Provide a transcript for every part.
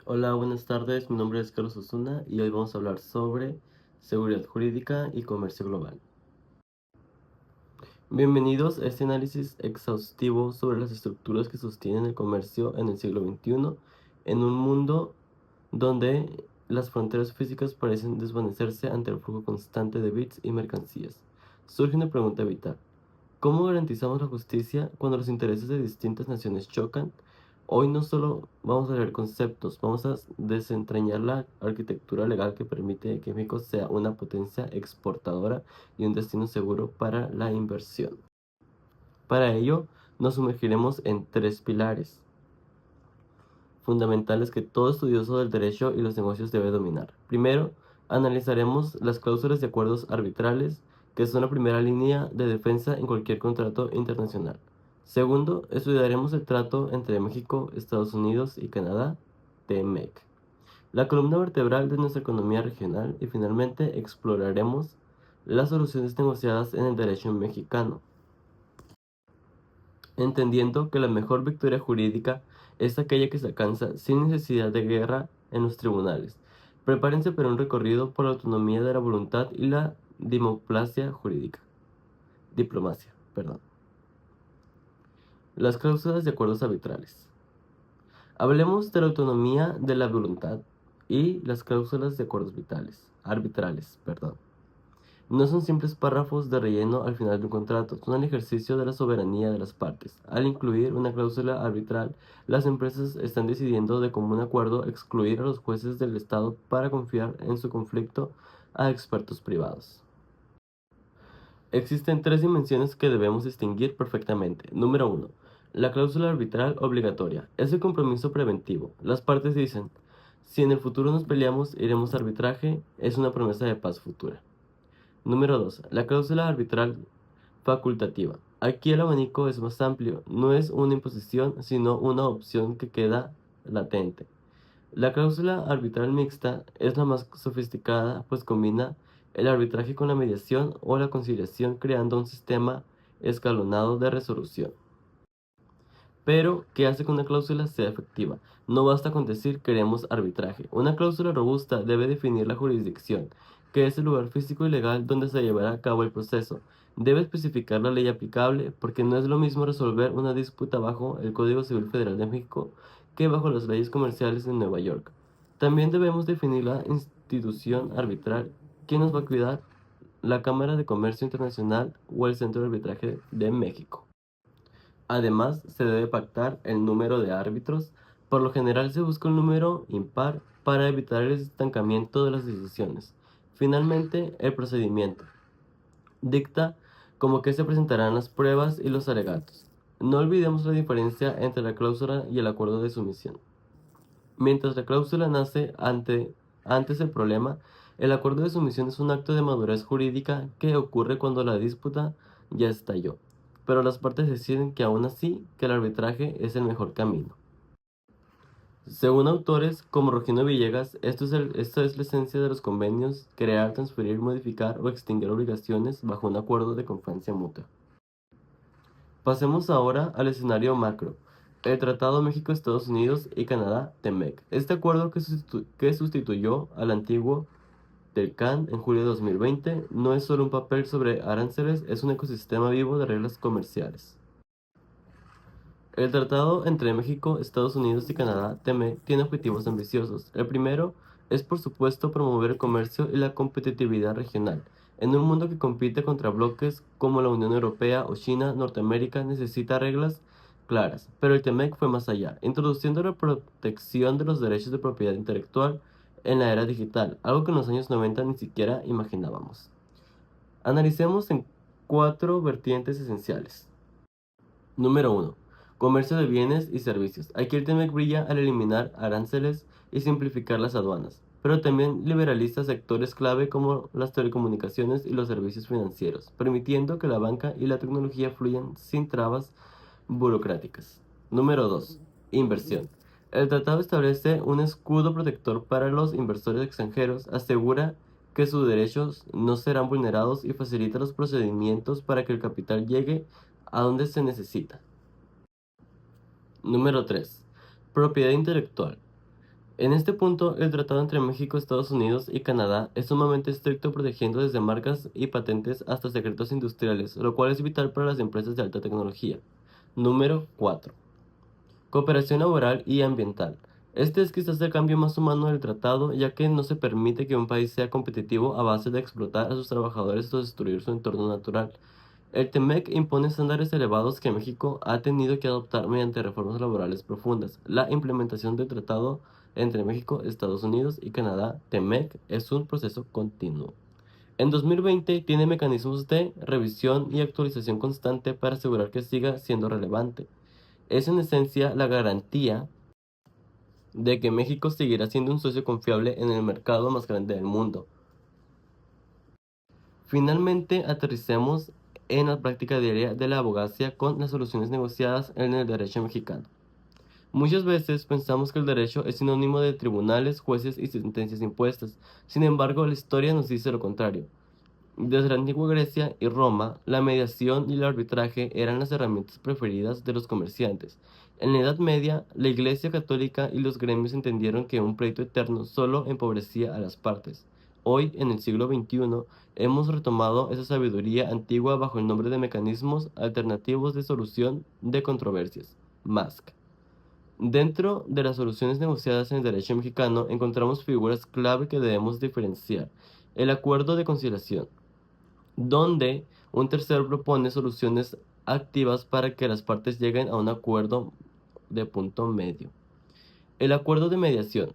Hola, buenas tardes. Mi nombre es Carlos Osuna y hoy vamos a hablar sobre seguridad jurídica y comercio global. Bienvenidos a este análisis exhaustivo sobre las estructuras que sostienen el comercio en el siglo XXI, en un mundo donde las fronteras físicas parecen desvanecerse ante el flujo constante de bits y mercancías. Surge una pregunta vital. ¿Cómo garantizamos la justicia cuando los intereses de distintas naciones chocan? Hoy no solo vamos a ver conceptos, vamos a desentrañar la arquitectura legal que permite que México sea una potencia exportadora y un destino seguro para la inversión. Para ello, nos sumergiremos en tres pilares fundamentales que todo estudioso del derecho y los negocios debe dominar. Primero, analizaremos las cláusulas de acuerdos arbitrales, que son la primera línea de defensa en cualquier contrato internacional. Segundo, estudiaremos el trato entre México, Estados Unidos y Canadá, TMEC, la columna vertebral de nuestra economía regional, y finalmente exploraremos las soluciones negociadas en el derecho mexicano, entendiendo que la mejor victoria jurídica es aquella que se alcanza sin necesidad de guerra en los tribunales. Prepárense para un recorrido por la autonomía de la voluntad y la diplomacia, perdón. Las cláusulas de acuerdos arbitrales. Hablemos de la autonomía de la voluntad y las cláusulas de acuerdos arbitrales, perdón. No son simples párrafos de relleno al final de un contrato, son el ejercicio de la soberanía de las partes. Al incluir una cláusula arbitral, las empresas están decidiendo de común acuerdo excluir a los jueces del Estado para confiar en su conflicto a expertos privados. Existen tres dimensiones que debemos distinguir perfectamente. Número uno, la cláusula arbitral obligatoria. Es el compromiso preventivo. Las partes dicen, si en el futuro nos peleamos, iremos a arbitraje, es una promesa de paz futura. Número 2. La cláusula arbitral facultativa. Aquí el abanico es más amplio, no es una imposición, sino una opción que queda latente. La cláusula arbitral mixta es la más sofisticada, pues combina el arbitraje con la mediación o la conciliación, creando un sistema escalonado de resolución. Pero, ¿qué hace que una cláusula sea efectiva? No basta con decir queremos arbitraje. Una cláusula robusta debe definir la jurisdicción, que es el lugar físico y legal donde se llevará a cabo el proceso. Debe especificar la ley aplicable, porque no es lo mismo resolver una disputa bajo el Código Civil Federal de México que bajo las leyes comerciales de Nueva York. También debemos definir la institución arbitral. ¿Quién nos va a cuidar? ¿La Cámara de Comercio Internacional o el Centro de Arbitraje de México? Además, se debe pactar el número de árbitros. Por lo general se busca un número impar para evitar el estancamiento de las decisiones. Finalmente, el procedimiento dicta cómo que se presentarán las pruebas y los alegatos. No olvidemos la diferencia entre la cláusula y el acuerdo de sumisión. Mientras la cláusula nace antes del problema, el acuerdo de sumisión es un acto de madurez jurídica que ocurre cuando la disputa ya estalló, pero las partes deciden que aún así que el arbitraje es el mejor camino. Según autores como Rogino Villegas, esto es la esencia de los convenios: crear, transferir, modificar o extinguir obligaciones bajo un acuerdo de confianza mutua. Pasemos ahora al escenario macro: el Tratado México-Estados Unidos y Canadá-TEMEC. Este acuerdo que sustituyó al antiguo del CAN en julio de 2020 no es solo un papel sobre aranceles, es un ecosistema vivo de reglas comerciales. El tratado entre México, Estados Unidos y Canadá, TEMEC, tiene objetivos ambiciosos. El primero es, por supuesto, promover el comercio y la competitividad regional. En un mundo que compite contra bloques como la Unión Europea o China, Norteamérica necesita reglas claras. Pero el TEMEC fue más allá, introduciendo la protección de los derechos de propiedad intelectual en la era digital, algo que en los años 90 ni siquiera imaginábamos. Analicemos en cuatro vertientes esenciales. Número uno, comercio de bienes y servicios. Aquí el TEMEC brilla al eliminar aranceles y simplificar las aduanas, pero también liberaliza sectores clave como las telecomunicaciones y los servicios financieros, permitiendo que la banca y la tecnología fluyan sin trabas burocráticas. Número 2, inversión. El tratado establece un escudo protector para los inversores extranjeros, asegura que sus derechos no serán vulnerados y facilita los procedimientos para que el capital llegue a donde se necesita. Número 3. Propiedad intelectual. En este punto, el tratado entre México, Estados Unidos y Canadá es sumamente estricto, protegiendo desde marcas y patentes hasta secretos industriales, lo cual es vital para las empresas de alta tecnología. Número 4. Cooperación laboral y ambiental. Este es quizás el cambio más humano del tratado, ya que no se permite que un país sea competitivo a base de explotar a sus trabajadores o destruir su entorno natural. El TEMEC impone estándares elevados que México ha tenido que adoptar mediante reformas laborales profundas. La implementación del tratado entre México, Estados Unidos y Canadá, TEMEC, es un proceso continuo. En 2020 tiene mecanismos de revisión y actualización constante para asegurar que siga siendo relevante. Es en esencia la garantía de que México seguirá siendo un socio confiable en el mercado más grande del mundo. Finalmente, aterricemos en la práctica diaria de la abogacía con las soluciones negociadas en el derecho mexicano. Muchas veces pensamos que el derecho es sinónimo de tribunales, jueces y sentencias impuestas. Sin embargo, la historia nos dice lo contrario. Desde la antigua Grecia y Roma, la mediación y el arbitraje eran las herramientas preferidas de los comerciantes. En la Edad Media, la Iglesia Católica y los gremios entendieron que un pleito eterno solo empobrecía a las partes. Hoy, en el siglo XXI, hemos retomado esa sabiduría antigua bajo el nombre de mecanismos alternativos de solución de controversias, MASC. Dentro de las soluciones negociadas en el derecho mexicano, encontramos figuras clave que debemos diferenciar. El acuerdo de conciliación, donde un tercero propone soluciones activas para que las partes lleguen a un acuerdo de punto medio. El acuerdo de mediación,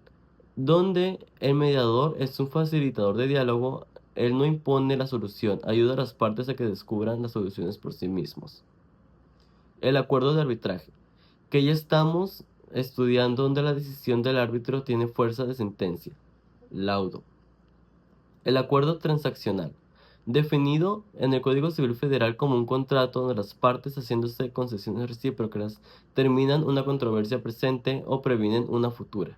donde el mediador es un facilitador de diálogo, él no impone la solución, ayuda a las partes a que descubran las soluciones por sí mismos. El acuerdo de arbitraje, que ya estamos estudiando donde la decisión del árbitro tiene fuerza de sentencia. Laudo. El acuerdo transaccional, definido en el Código Civil Federal como un contrato donde las partes, haciéndose concesiones recíprocas, terminan una controversia presente o previenen una futura.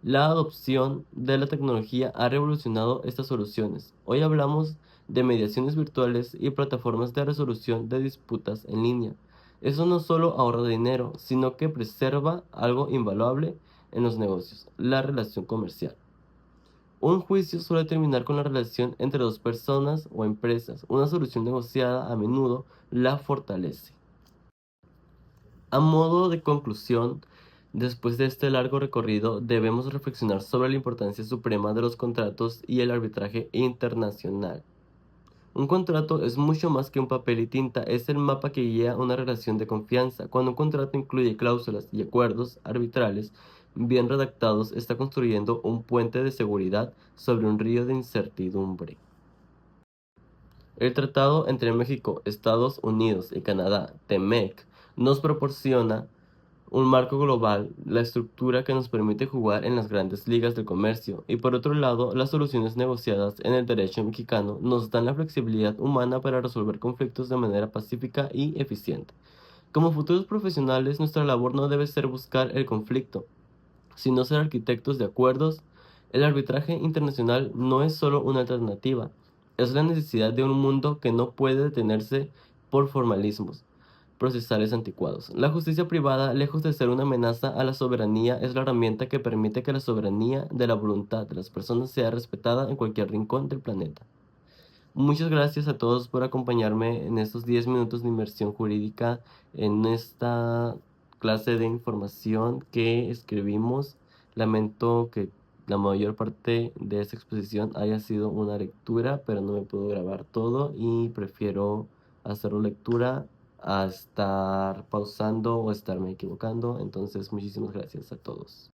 La adopción de la tecnología ha revolucionado estas soluciones. Hoy hablamos de mediaciones virtuales y plataformas de resolución de disputas en línea. Eso no solo ahorra dinero, sino que preserva algo invaluable en los negocios, la relación comercial. Un juicio suele terminar con la relación entre dos personas o empresas. Una solución negociada a menudo la fortalece. A modo de conclusión, después de este largo recorrido, debemos reflexionar sobre la importancia suprema de los contratos y el arbitraje internacional. Un contrato es mucho más que un papel y tinta, es el mapa que guía una relación de confianza. Cuando un contrato incluye cláusulas y acuerdos arbitrales bien redactados, está construyendo un puente de seguridad sobre un río de incertidumbre. El tratado entre México, Estados Unidos y Canadá, TEMEC, nos proporciona un marco global, la estructura que nos permite jugar en las grandes ligas del comercio, y por otro lado, las soluciones negociadas en el derecho mexicano nos dan la flexibilidad humana para resolver conflictos de manera pacífica y eficiente. Como futuros profesionales, nuestra labor no debe ser buscar el conflicto, sino ser arquitectos de acuerdos. El arbitraje internacional no es solo una alternativa, es la necesidad de un mundo que no puede detenerse por formalismos procesales anticuados. La justicia privada, lejos de ser una amenaza a la soberanía, es la herramienta que permite que la soberanía de la voluntad de las personas sea respetada en cualquier rincón del planeta. Muchas gracias a todos por acompañarme en estos 10 minutos de inmersión jurídica en esta clase de información que escribimos. Lamento que la mayor parte de esta exposición haya sido una lectura, pero no me puedo grabar todo y prefiero hacerlo lectura a estar pausando o estarme equivocando. Entonces, muchísimas gracias a todos.